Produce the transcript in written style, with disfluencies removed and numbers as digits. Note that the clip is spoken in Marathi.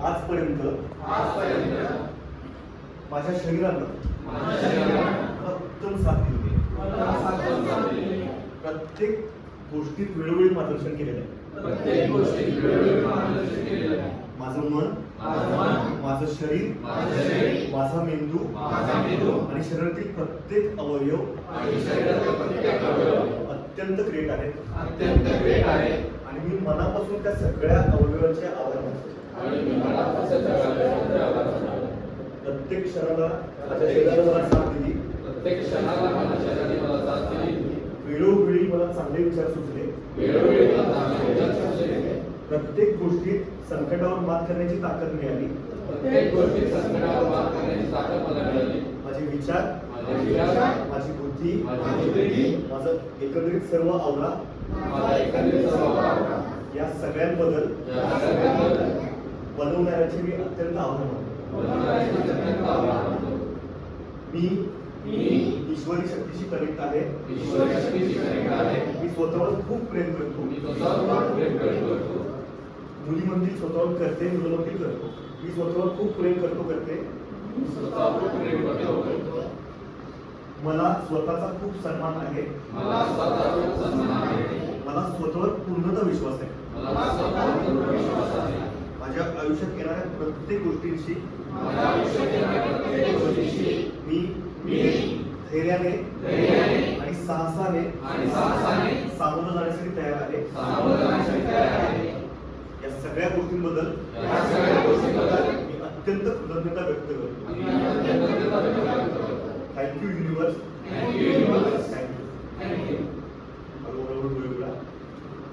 आजपर्यंत माझ्या शरीरानं उत्तम साथ दिली आहे. प्रत्येक गोष्टीत वेळोवेळी मार्गदर्शन केलेलं आहे. माझं मन, माझं शरीर, माझा मेंदू आणि शरीरातील प्रत्येक अवयव अत्यंत ग्रेट आहे आणि मी मनापासून त्या सगळ्या अवयवांचे आभार मानतो. प्रत्येक क्षणाला माझ्या शरीराला मला साथ दिली. वेळोवेळी मला चांगले विचार सुचले. प्रत्येक गोष्टीत संकटावर मात करण्याची ताकद मिळाली. माझे विचार, माझी बुद्धी, माझं एकंदरीत सर्व आवरा या सगळ्यांबद्दल बनवणाऱ्याचे मी अत्यंत आभार मानतो. मी ईश्वरी शक्तीशी कनेक्ट आहे. मी स्वतःवर खूप प्रेम करतो. मुलीमधील स्वतःवर करते, मुलांमधील करतो. मी स्वतःवर खूप प्रेम करते. मला स्वतःचा खूप सन्मान आहे. मला स्वतःवर पूर्णतः विश्वास आहे. माझ्या आयुष्यात येणाऱ्या प्रत्येक गोष्टींशी मी धैर्याने आणि साहसाने सामोरं जाण्यासाठी तयार आहे. या सगळ्या गोष्टींबद्दल मी अत्यंत कृतज्ञता व्यक्त करतो. Thank you universe.